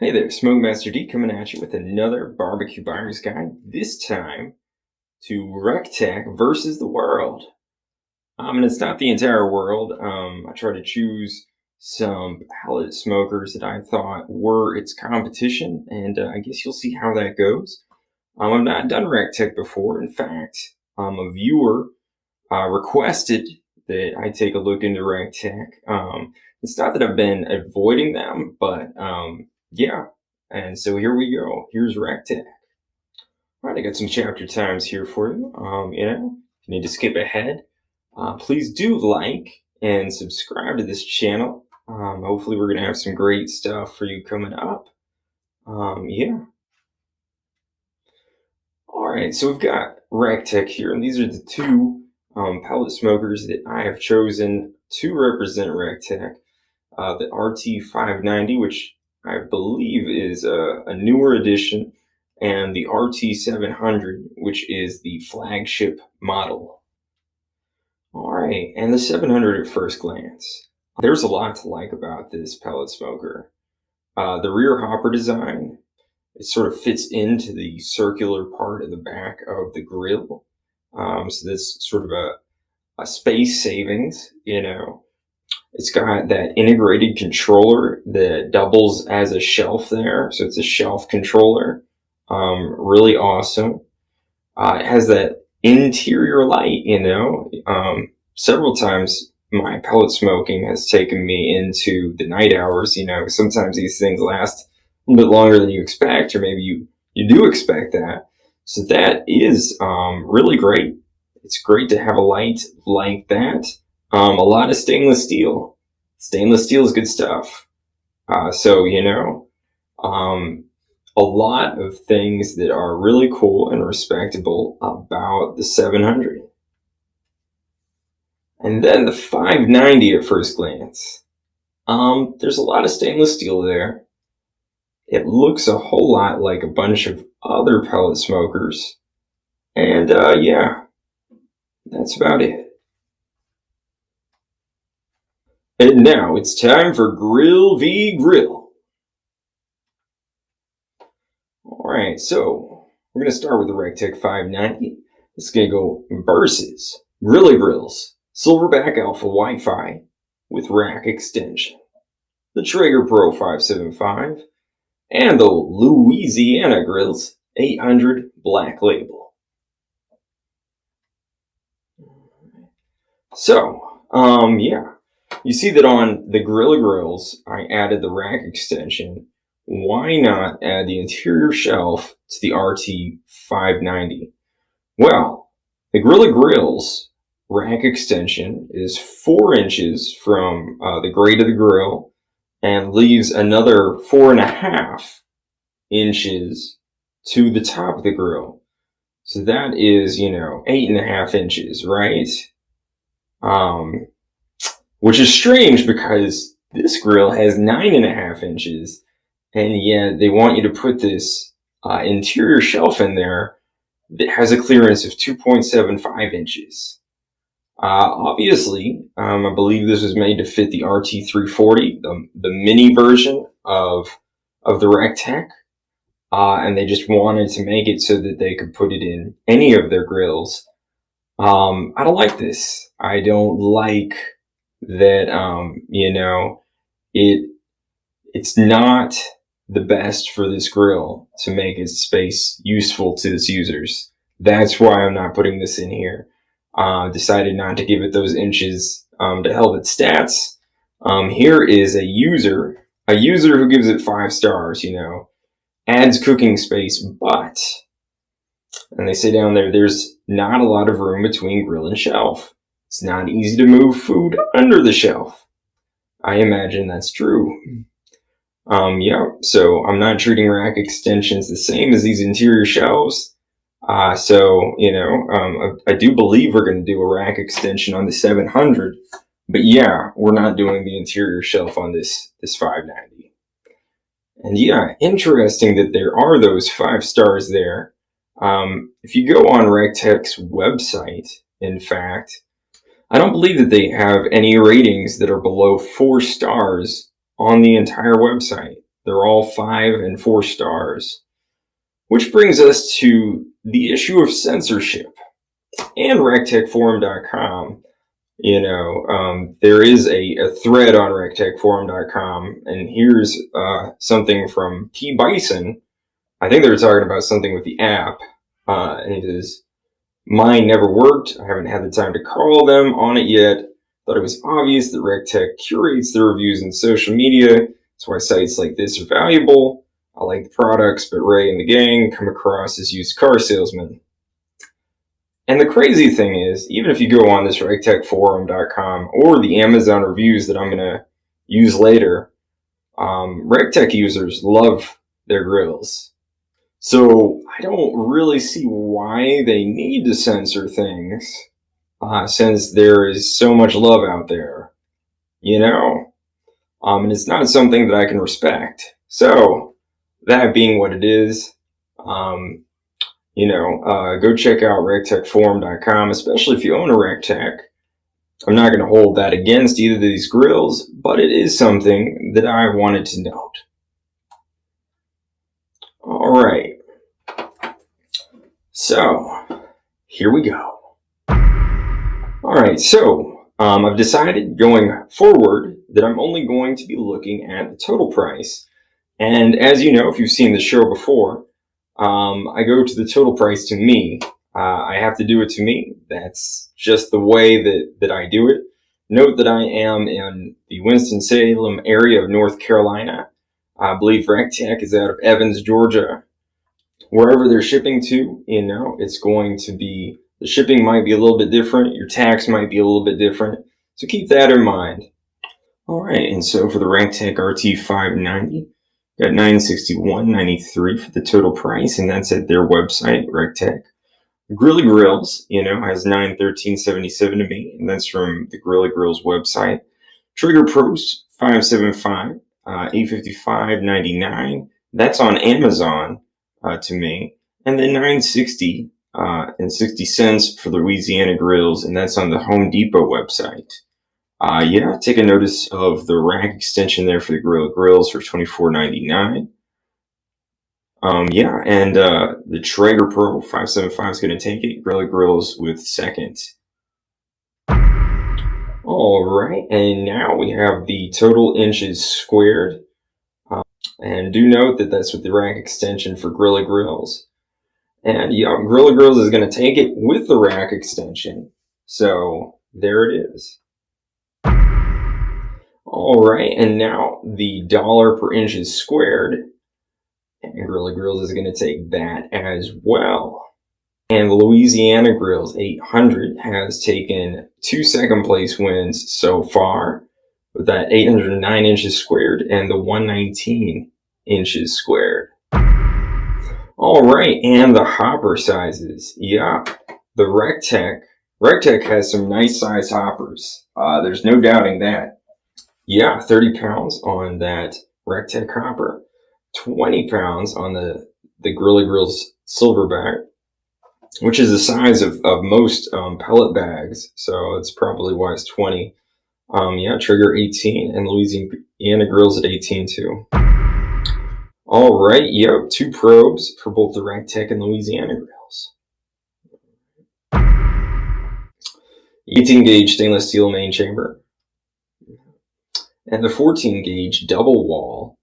Hey there, Smoke D coming at you with another barbecue buyer's guide, this time to Rec Tec versus the world. And it's not the entire world. I try to choose some pellet smokers that I thought were its competition, and I guess you'll see how that goes. I've not done Rec Tec before. In fact, a viewer requested that I take a look into Rec Tec. It's not that I've been avoiding them, but yeah. And so here we go. Here's Rec Tec. All right, I got some chapter times here for you. If you need to skip ahead, please do like and subscribe to this channel. Hopefully we're going to have some great stuff for you coming up. Yeah. All right, so we've got Rec Tec here, and these are the two pellet smokers that I have chosen to represent Rec Tec. The RT590, which I believe is a newer edition, and the RT700, which is the flagship model. All right, and the 700 at first glance. There's a lot to like about this pellet smoker. The rear hopper design, it sort of fits into the circular part of the back of the grill. So this sort of a space savings, It's got that integrated controller that doubles as a shelf there. So it's a shelf controller. Really awesome. It has that interior light, Several times my pellet smoking has taken me into the night hours. Sometimes these things last a little bit longer than you expect, or maybe you do expect that. So that is really great. It's great to have a light like that. A lot of stainless steel. Stainless steel is good stuff. A lot of things that are really cool and respectable about the 700. And then the 590 at first glance. There's a lot of stainless steel there. It looks a whole lot like a bunch of other pellet smokers. And yeah, that's about it. And now it's time for Grill v. Grill. Alright, so we're going to start with the Recteq 590. This is going to go versus Grilla Grills, Silverbac Alpha Wi-Fi with rack extension, the Traeger Pro 575, and the Louisiana Grills 800 Black Label. So, yeah. You see that on the Grilla Grills, I added the rack extension. Why not add the interior shelf to the RT590? Well, the Grilla Grills rack extension is 4 inches from the grate of the grill and leaves another 4.5 inches to the top of the grill. So that is, 8.5 inches, right? Which is strange because this grill has 9.5 inches, and yet they want you to put this interior shelf in there that has a clearance of 2.75 inches. Obviously, I believe this was made to fit the RT340, the mini version of the Rec Tec, and they just wanted to make it so that they could put it in any of their grills. I don't like this. I don't like that, it's not the best for this grill to make its space useful to its users. That's why I'm not putting this in here. Decided not to give it those inches to help its stats. Here is a user who gives it 5 stars, adds cooking space, but, and they say down there, there's not a lot of room between grill and shelf. It's not easy to move food under the shelf. I imagine that's true. Yeah, so I'm not treating rack extensions the same as these interior shelves. I do believe we're going to do a rack extension on the 700, but yeah, we're not doing the interior shelf on this 590. And yeah, interesting that there are those 5 stars there. If you go on Recteq's website, in fact, I don't believe that they have any ratings that are below 4 stars on the entire website. They're all 5 and 4 stars. Which brings us to the issue of censorship. And RecteqForum.com, there is a thread on RecteqForum.com, and here's something from P. Bison. I think they were talking about something with the app, and he says, "Mine never worked. I haven't had the time to call them on it yet. Thought it was obvious that Rec Tec curates their reviews in social media. That's why sites like this are valuable. I like the products, but Ray and the gang come across as used car salesmen." And the crazy thing is, even if you go on this RecteqForum.com or the Amazon reviews that I'm going to use later, Rec Tec users love their grills. So I don't really see why they need to censor things, since there is so much love out there, and it's not something that I can respect. So that being what it is, go check out RecteqForum.com, especially if you own a Rec Tec. I'm not going to hold that against either of these grills, but it is something that I wanted to note. All right. So, here we go. All right, so I've decided going forward that I'm only going to be looking at the total price. And as you know, if you've seen the show before, I go to the total price to me. I have to do it to me. That's just the way that I do it. Note that I am in the Winston-Salem area of North Carolina. I believe Rec Tec is out of Evans, Georgia. Wherever they're shipping to, it's going to be, the shipping might be a little bit different. Your tax might be a little bit different. So keep that in mind. All right, and so for the Recteq RT 590, got $961.93 for the total price, and that's at their website, Recteq. Grilla Grills, has $913.77 to me, and that's from the Grilla Grills website. Traeger Pros 575, $855.99. That's on Amazon to me, and then $960 and 60 cents for the Louisiana Grills, and that's on the Home Depot website. Take a notice of the rack extension there for the Grilla Grills for $24.99. And the Traeger Pro 575 is going to take it. Grilla Grills with second. All right, and now we have the total inches squared. And do note that that's with the rack extension for Grilla Grills. And Grilla Grills is going to take it with the rack extension. So there it is. All right, and now the dollar per inches squared. And Grilla Grills is going to take that as well. And the Louisiana Grills 800 has taken 2 second place wins so far, with that 809 inches squared and the 119 inches squared. All right, and the hopper sizes. The Rec Tec has some nice size hoppers. There's no doubting that. 30 pounds on that Rec Tec hopper, 20 pounds on the Grilla Grills Silverbac, which is the size of most pellet bags, so that's probably why it's 20. Trigger 18, and Louisiana Grills at 18 too. All right, 2 probes for both the Rec Tec and Louisiana Grills. 18 gauge stainless steel main chamber, and the 14 gauge double wall.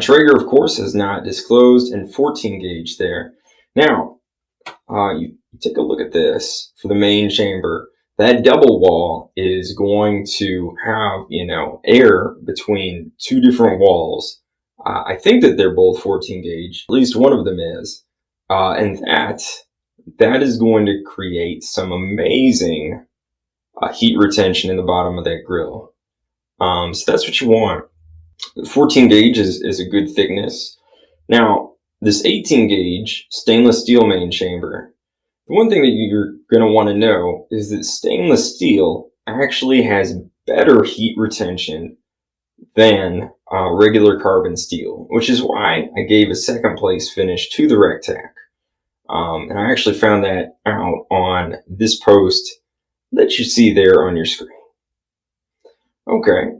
Traeger, of course, has not disclosed, and 14 gauge there. Now, you take a look at this for the main chamber. That double wall is going to have, air between 2 different walls. I think that they're both 14 gauge. At least one of them is. And that is going to create some amazing heat retention in the bottom of that grill. So that's what you want. 14 gauge is a good thickness. Now, this 18 gauge stainless steel main chamber, the one thing that you're going to want to know is that stainless steel actually has better heat retention than regular carbon steel, which is why I gave a second place finish to the Rec Tec. And I actually found that out on this post that you see there on your screen. Okay.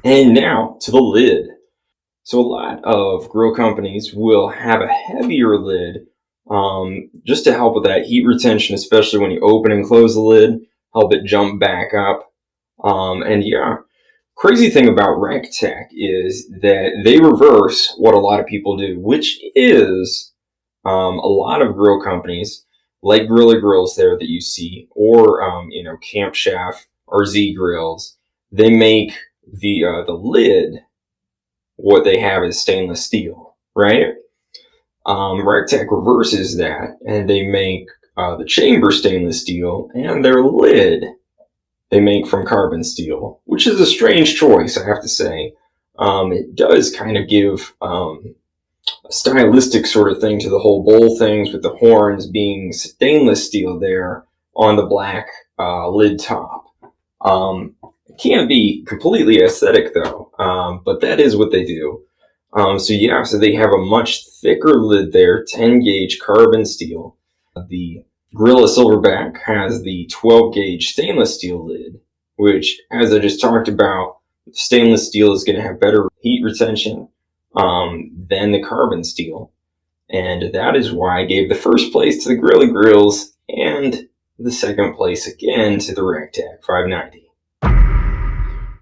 And now to the lid. So a lot of grill companies will have a heavier lid just to help with that heat retention, especially when you open and close the lid, help it jump back up. And yeah, crazy thing about Rec Tec is that they reverse what a lot of people do, which is a lot of grill companies like Grilla Grills there that you see, or Camp Chef RT Grills. They make the lid, what they have is stainless steel, right? Recteq reverses that, and they make the chamber stainless steel, and their lid they make from carbon steel, which is a strange choice, I have to say. It does kind of give a stylistic sort of thing to the whole bowl things, with the horns being stainless steel there on the black lid top. It can't be completely aesthetic though, but that is what they do. So they have a much thicker lid there, 10 gauge carbon steel. The Grilla Silverbac has the 12 gauge stainless steel lid, which, as I just talked about, stainless steel is going to have better heat retention than the carbon steel. And that is why I gave the first place to the Grilla Grills and the second place again to the Recteq 590.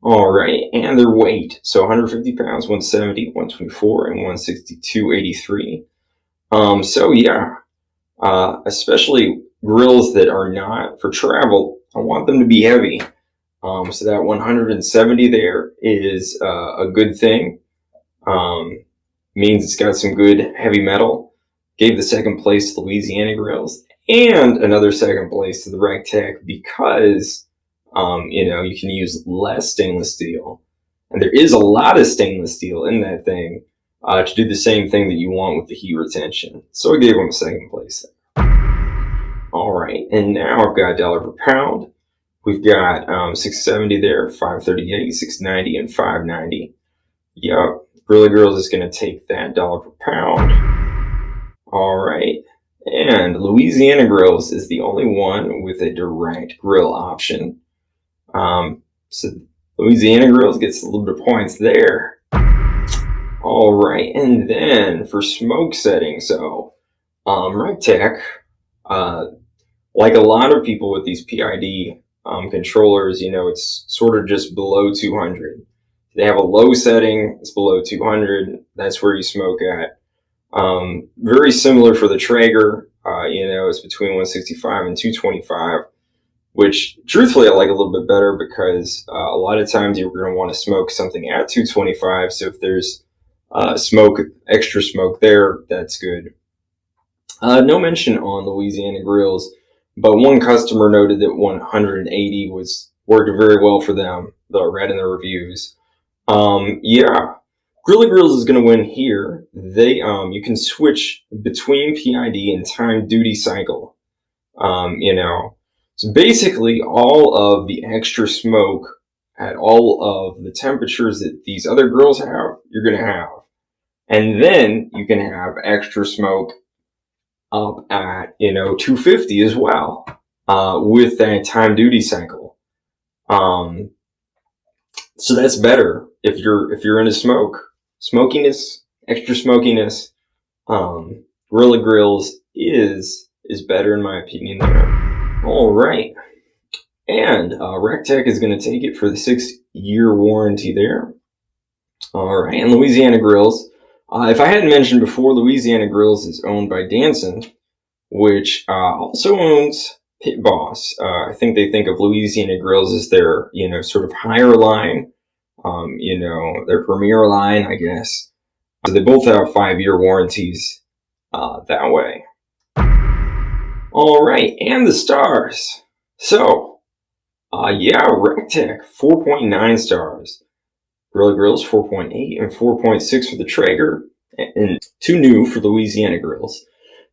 All right, and their weight. So 150 pounds, 170, 124, and 162.83. Especially grills that are not for travel, I want them to be heavy. So that 170 there is a good thing. Means it's got some good heavy metal. Gave the second place to Louisiana Grills and another second place to the Rec Tec because you can use less stainless steel, and there is a lot of stainless steel in that thing to do the same thing that you want with the heat retention. So I gave them a second place there. All right, and now I've got dollar per pound. We've got 670 there, 538, 690, and 590. Yep, Grilla Grills is going to take that dollar per pound. All right, and Louisiana Grills is the only one with a direct grill option. So Louisiana Grills gets a little bit of points there. All right, and then for smoke setting, so Recteq, like a lot of people with these PID controllers, it's sort of just below 200. They have a low setting, it's below 200. That's where you smoke at. Very similar for the Traeger, it's between 165 and 225. Which, truthfully, I like a little bit better because a lot of times you're going to want to smoke something at 225. So if there's extra smoke there, that's good. No mention on Louisiana Grills, but one customer noted that 180 worked very well for them, that I read in the reviews. Grilla Grills is going to win here. You can switch between PID and time duty cycle. So basically, all of the extra smoke at all of the temperatures that these other grills have, you're going to have. And then you can have extra smoke up at, 250 as well, with that time duty cycle. So that's better if you're into smokiness, extra smokiness. Grilla Grills is better in my opinion there. All right, and Recteq is going to take it for the 6-year warranty there. All right, and Louisiana Grills. If I hadn't mentioned before, Louisiana Grills is owned by Danson, which also owns Pit Boss. I think they think of Louisiana Grills as their, sort of higher line, their premier line, I guess. So they both have 5-year warranties that way. All right, and the stars. So, Recteq 4.9 stars. Grilla Grills 4.8 and 4.6 for the Traeger, and 2 new for Louisiana Grills.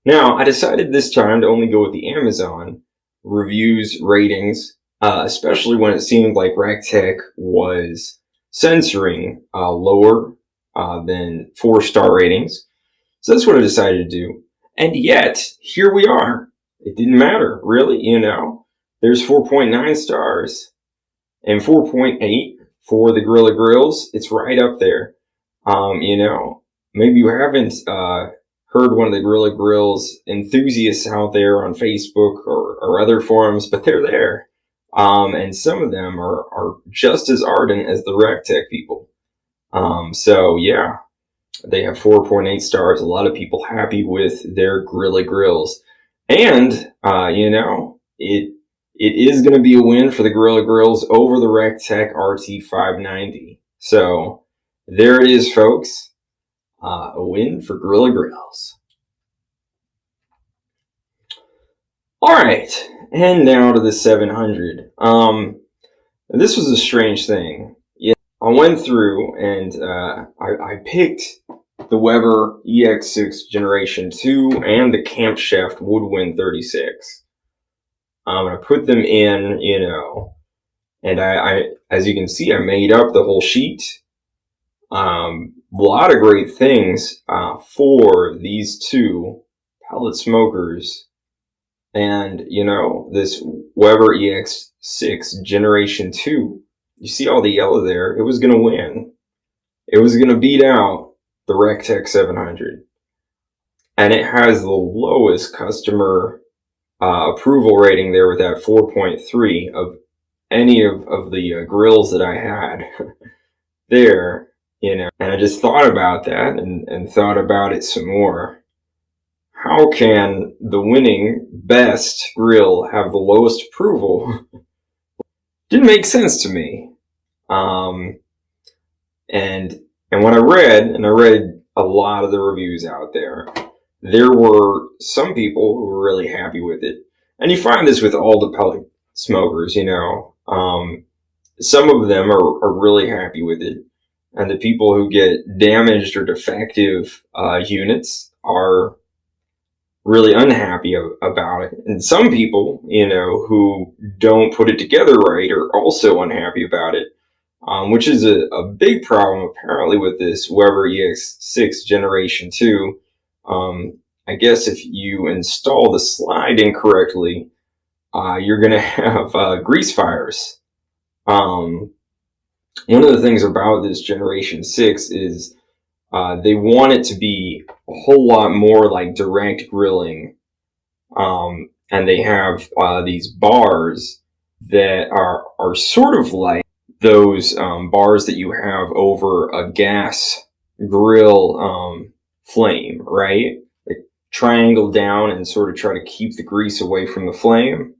Now, I decided this time to only go with the Amazon reviews ratings, especially when it seemed like Recteq was censoring lower than 4-star ratings. So that's what I decided to do. And yet, here we are. It didn't matter, really, There's 4.9 stars and 4.8 for the Grilla Grills. It's right up there. You know, maybe you haven't heard one of the Louisiana Grills enthusiasts out there on Facebook or other forums, but they're there. And some of them are just as ardent as the Rec Tec people. So yeah, they have 4.8 stars. A lot of people happy with their Grilla grills. And, you know, it is going to be a win for the Grilla Grills over the Recteq RT 590. So there it is, folks. A win for Grilla Grills. All right, and now to the 700. This was a strange thing. Yeah, I went through and I picked the Weber Ex6 Generation 2 and the Camp Chef Woodwind 36. I put them in, you know, and I as you can see, I made up the whole sheet. A lot of great things for these two pellet smokers. And, you know, this Weber Ex6 Generation 2, you see all the yellow there, it was going to win. It was going to beat out the Recteq 700. And it has the lowest customer approval rating there with that 4.3 of any of the grills that I had there, you know. And I just thought about that and thought about it some more. How can the winning best grill have the lowest approval? Didn't make sense to me. And when I read a lot of the reviews out there were some people who were really happy with it. And you find this with all the pellet smokers, you know. Some of them are really happy with it. And the people who get damaged or defective units are really unhappy about it. And some people, you know, who don't put it together right are also unhappy about it, which is a big problem apparently with this Weber Ex6 Generation 2. I guess if you install the slide incorrectly, you're going to have grease fires. One of the things about this Generation 6 is they want it to be a whole lot more like direct grilling. And they have these bars that are sort of like those bars that you have over a gas grill flame, right? They triangle down and sort of try to keep the grease away from the flame.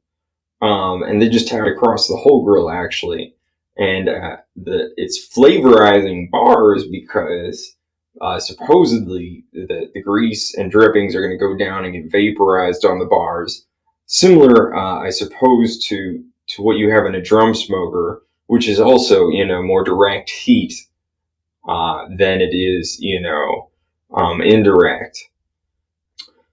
And they just have it across the whole grill, actually. And it's flavorizing bars because supposedly the grease and drippings are going to go down and get vaporized on the bars. Similar, I suppose, to what you have in a drum smoker, which is also, you know, more direct heat than it is, you know, indirect.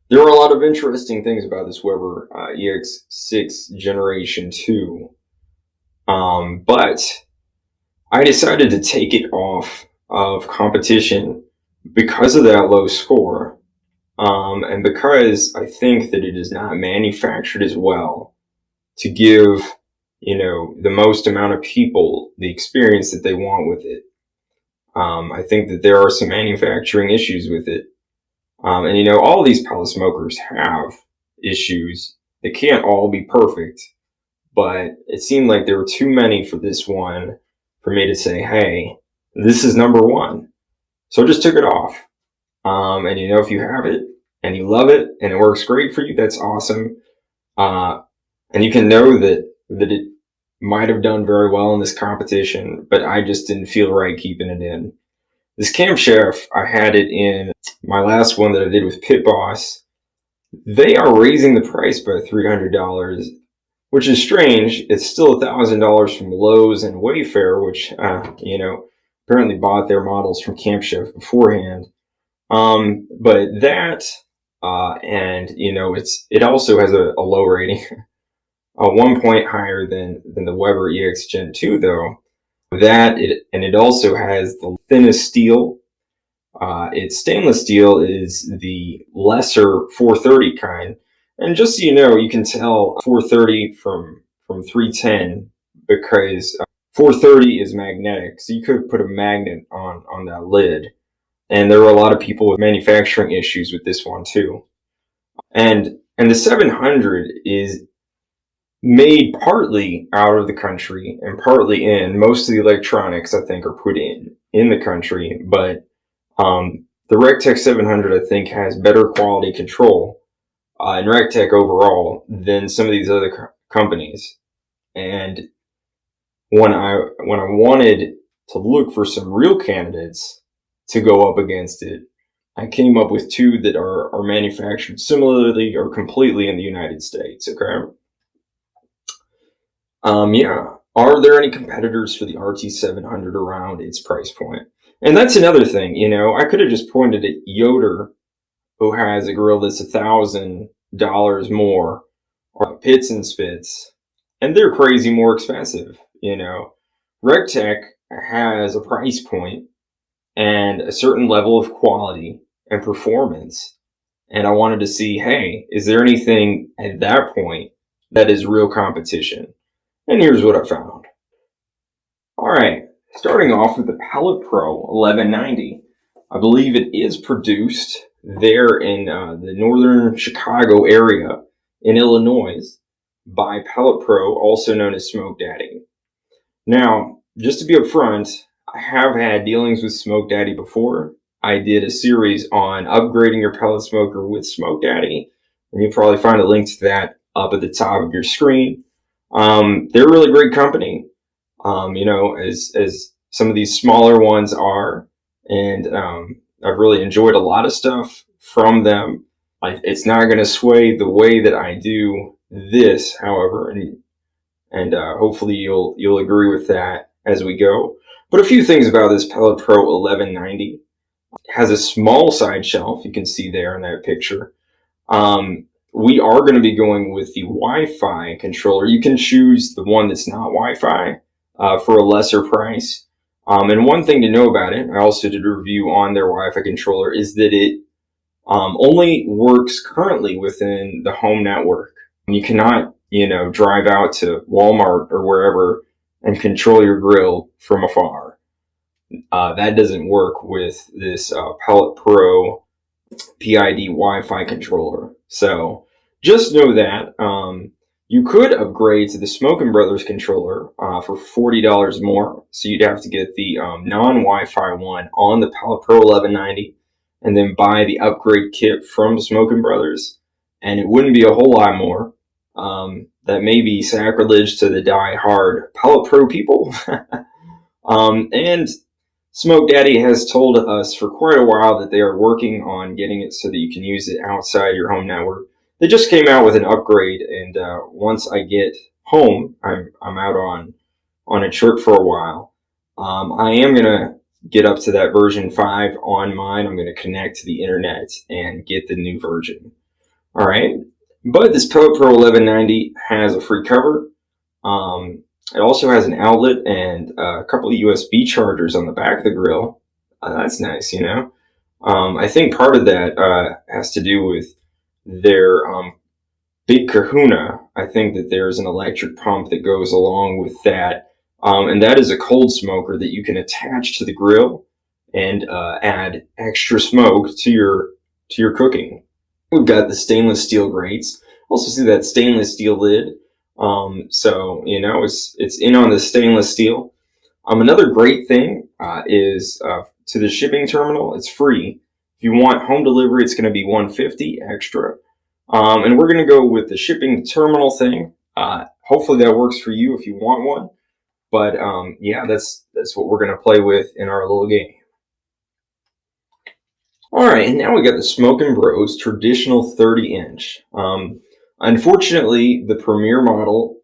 There are a lot of interesting things about this Weber Ex6 Generation 2. But I decided to take it off of competition because of that low score. And because I think that it is not manufactured as well to give, you know, the most amount of people the experience that they want with it. I think that there are some manufacturing issues with it. And, you know, all these pellet smokers have issues. They can't all be perfect. But it seemed like there were too many for this one for me to say, hey, this is number one. So I just took it off. And, you know, if you have it and you love it and it works great for you, that's awesome. And you can know that it might have done very well in this competition, but I just didn't feel right keeping it in. This Camp Chef, I had it in my last one that I did with Pit Boss. They are raising the price by $300, which is strange. It's still $1,000 from Lowe's and Wayfair, which, you know, apparently bought their models from Camp Chef beforehand. But that, and, you know, it also has a low rating, 1 point higher than the Weber EX Gen 2, though. It also has the thinnest steel. Its stainless steel is the lesser 430 kind. And just so you know, you can tell 430 from 310 because 430 is magnetic. So you could put a magnet on that lid. And there were a lot of people with manufacturing issues with this one too. And the 700 is made partly out of the country and partly in. Most of the electronics, I think, are put in the country, but the Recteq 700, I think, has better quality control and Recteq overall than some of these other companies. And when I wanted to look for some real candidates to go up against it, I came up with two that are manufactured similarly or completely in the United States. Okay. Yeah. Are there any competitors for the RT700 around its price point? And that's another thing, you know, I could have just pointed at Yoder, who has a grill that's $1,000 more, or Pits and Spits, and they're crazy more expensive, you know. Recteq has a price point and a certain level of quality and performance. And I wanted to see, hey, is there anything at that point that is real competition? And here's what I found. All right, starting off with the Pellet Pro 1190. I believe it is produced there in the northern Chicago area in Illinois by Pellet Pro, also known as Smoke Daddy. Now, just to be upfront, I have had dealings with Smoke Daddy before. I did a series on upgrading your pellet smoker with Smoke Daddy, and you'll probably find a link to that up at the top of your screen. They're a really great company, you know, as some of these smaller ones are, and I've really enjoyed a lot of stuff from them. It's not going to sway the way that I do this, however, and hopefully you'll agree with that as we go. But a few things about this Pellet Pro 1190. It has a small side shelf, you can see there in that picture. We are going to be going with the Wi-Fi controller. You can choose the one that's not Wi-Fi for a lesser price. And one thing to know about it, I also did a review on their Wi-Fi controller, is that it only works currently within the home network. You cannot, you know, drive out to Walmart or wherever and control your grill from afar. That doesn't work with this Pellet Pro PID Wi-Fi controller. So just know that you could upgrade to the Smokin Brothers controller for $40 more. So you'd have to get the non-Wi-Fi one on the Pellet Pro 1190 and then buy the upgrade kit from Smokin Brothers. And it wouldn't be a whole lot more. That may be sacrilege to the die-hard Pellet Pro people. And Smoke Daddy has told us for quite a while that they are working on getting it so that you can use it outside your home network. They just came out with an upgrade, and once I get home, I'm out on a trip for a while. I am gonna get up to that version 5 on mine. I'm gonna connect to the internet and get the new version. All right, but this Pellet Pro 1190 has a free cover. It also has an outlet and a couple of USB chargers on the back of the grill. That's nice, you know. I think part of that has to do with their big kahuna. I think that there's an electric pump that goes along with that. And that is a cold smoker that you can attach to the grill and add extra smoke to your cooking. We've got the stainless steel grates. Also see that stainless steel lid. So, you know, it's in on the stainless steel. Another great thing is to the shipping terminal, it's free. If you want home delivery, it's going to be $150 extra. And we're going to go with the shipping terminal thing. Hopefully that works for you if you want one. But yeah, that's what we're going to play with in our little game. All right, and now we got the Smokin Bros Traditional 30-inch. Unfortunately, the Premier model,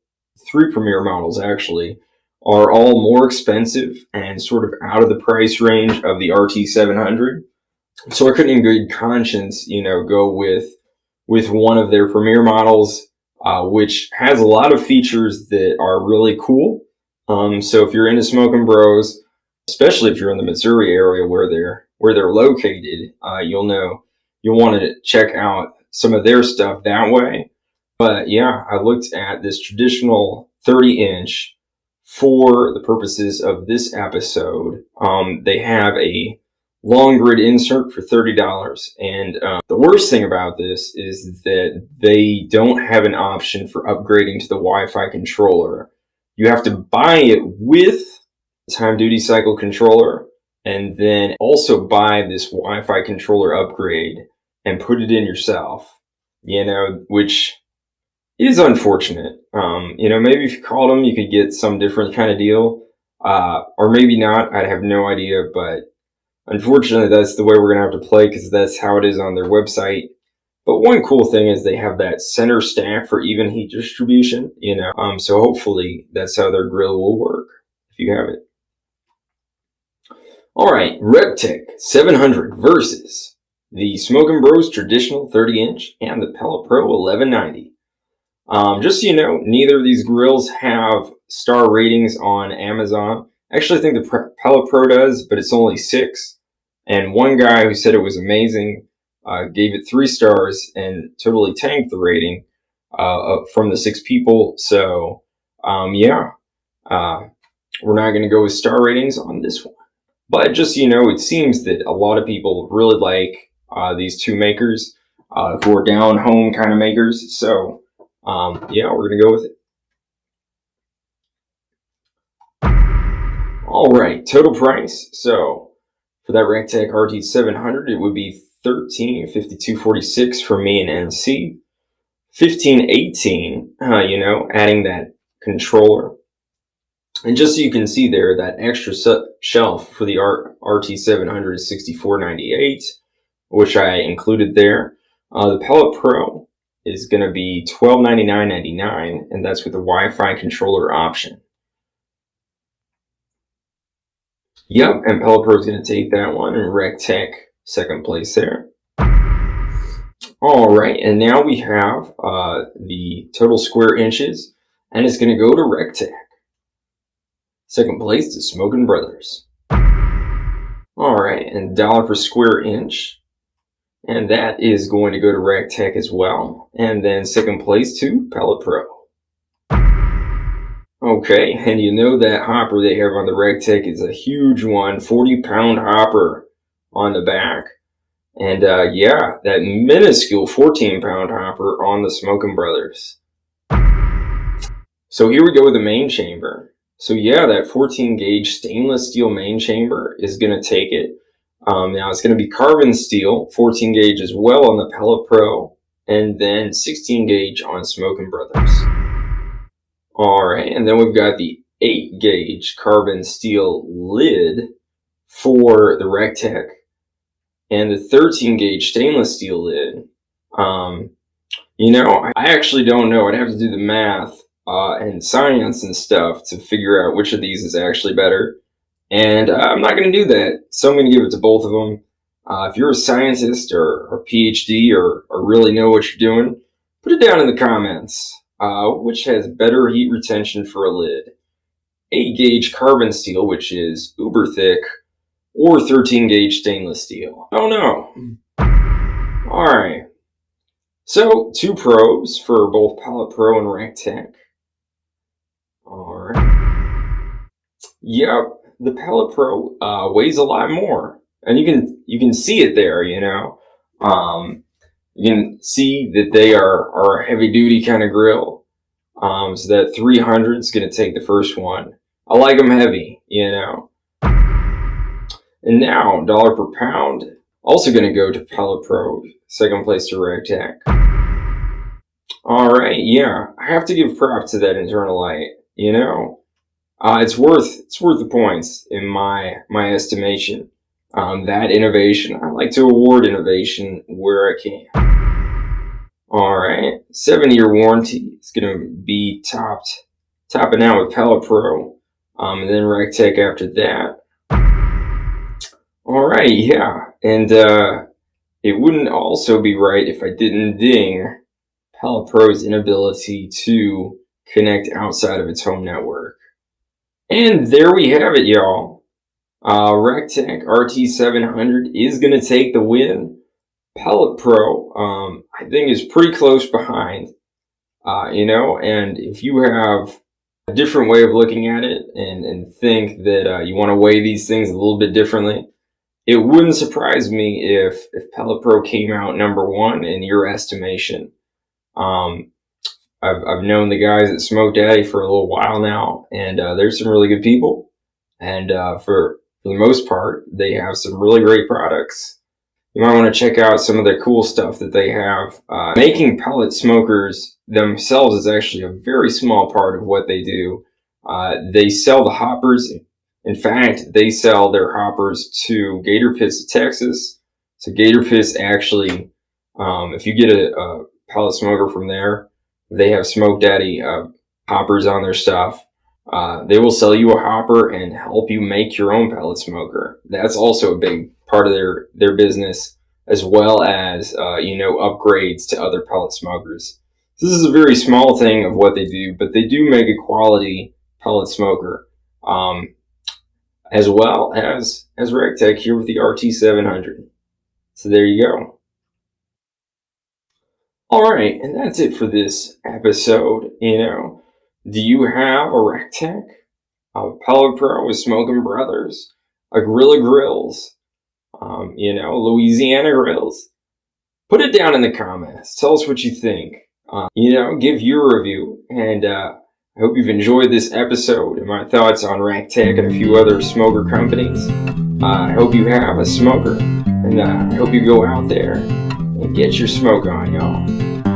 3 Premier models actually, are all more expensive and sort of out of the price range of the RT700. So I couldn't in good conscience, you know, go with one of their Premier models, which has a lot of features that are really cool. So if you're into Smokin Bros, especially if you're in the Missouri area where they're located, you'll want to check out some of their stuff that way. But yeah, I looked at this traditional 30-inch for the purposes of this episode. They have a long grid insert for $30. And the worst thing about this is that they don't have an option for upgrading to the Wi-Fi controller. You have to buy it with the time duty cycle controller, and then also buy this Wi-Fi controller upgrade and put it in yourself, you know, which is unfortunate. You know, maybe if you called them, you could get some different kind of deal, or maybe not. I have no idea, but unfortunately, that's the way we're going to have to play, because that's how it is on their website. But one cool thing is they have that center stack for even heat distribution, you know. So hopefully that's how their grill will work, if you have it. All right, Recteq 700 versus the Smokin Brothers Traditional 30-inch and the Pellet Pro 1190. Just so you know, neither of these grills have star ratings on Amazon. Actually, I think the Pellet Pro does, but it's only 6. And one guy who said it was amazing gave it 3 stars and totally tanked the rating from the 6 people. So, yeah, we're not going to go with star ratings on this one. But just so you know, it seems that a lot of people really like these two makers who are down home kind of makers. So, yeah, we're going to go with it. All right, total price. So for that Recteq RT 700, it would be $1352.46 for me and NC. $1518, you know, adding that controller. And just so you can see there, that extra shelf for the RT 700 is $64.98, which I included there. The Pellet Pro is going to be $1299.99, and that's with the Wi-Fi controller option. Yep, and Pellet Pro is going to take that one, and Rec Tec second place there. All right, and now we have the total square inches, and it's going to go to Rec Tec. Second place to Smokin Brothers. All right, and $1 per square inch, and that is going to go to Rec Tec as well. And then second place to Pellet Pro. Okay, and you know that hopper they have on the Rec Tec is a huge one, 40-pound hopper on the back. And yeah, that minuscule 14-pound hopper on the Smokin Brothers. So here we go with the main chamber. So yeah, that 14-gauge stainless steel main chamber is going to take it. Now it's going to be carbon steel, 14-gauge as well on the Pellet Pro, and then 16-gauge on Smokin Brothers. All right, and then we've got the 8-gauge carbon steel lid for the Rec Tec, and the 13-gauge stainless steel lid. You know, I actually don't know. I'd have to do the math and science and stuff to figure out which of these is actually better. And I'm not going to do that. So I'm going to give it to both of them. If you're a scientist or PhD or really know what you're doing, put it down in the comments. Which has better heat retention for a lid? 8-gauge carbon steel, which is uber thick, or 13-gauge stainless steel? I don't know. All right. So 2 probes for both Pellet Pro and Rec Tec. All right. Yep, the Pellet Pro weighs a lot more, and you can see it there. You know, you can see that they are a heavy duty kind of grill. So that 300 is going to take the first one. I like them heavy, you know. And now $1 per pound, also going to go to Pellet Pro. Second place to Rec Tec. All right, yeah, I have to give props to that internal light. You know, it's worth the points in my estimation. That innovation, I like to award innovation where I can. All right, 7-year warranty. It's going to be topping out with Pellet Pro, and then Rec Tec after that. All right, yeah, and it wouldn't also be right if I didn't ding Pellet Pro's inability to connect outside of its home network. And there we have it, y'all. Recteq RT 700 is going to take the win. Pellet Pro, I think, is pretty close behind, you know, and if you have a different way of looking at it and think that you want to weigh these things a little bit differently, it wouldn't surprise me if Pellet Pro came out number one in your estimation. Um, I've known the guys at Smoke Daddy for a little while now, and there's some really good people. And for the most part, they have some really great products. You might want to check out some of the cool stuff that they have. Making pellet smokers themselves is actually a very small part of what they do. They sell the hoppers. In fact, they sell their hoppers to Gator Pits of Texas. So Gator Pits actually, if you get a pellet smoker from there, they have Smoke Daddy hoppers on their stuff. They will sell you a hopper and help you make your own pellet smoker. That's also a big part of their business, as well as upgrades to other pellet smokers. This is a very small thing of what they do, but they do make a quality pellet smoker, as well as Rec Tec here with the RT700. So there you go. All right, and that's it for this episode. Do you have a Rec Tec, a Pellet Pro with Smokin Brothers, a Grilla Grills, Louisiana Grills? Put it down in the comments. Tell us what you think. Give your review. And I hope you've enjoyed this episode and my thoughts on Rec Tec and a few other smoker companies. I hope you have a smoker, and I hope you go out there and get your smoke on, y'all.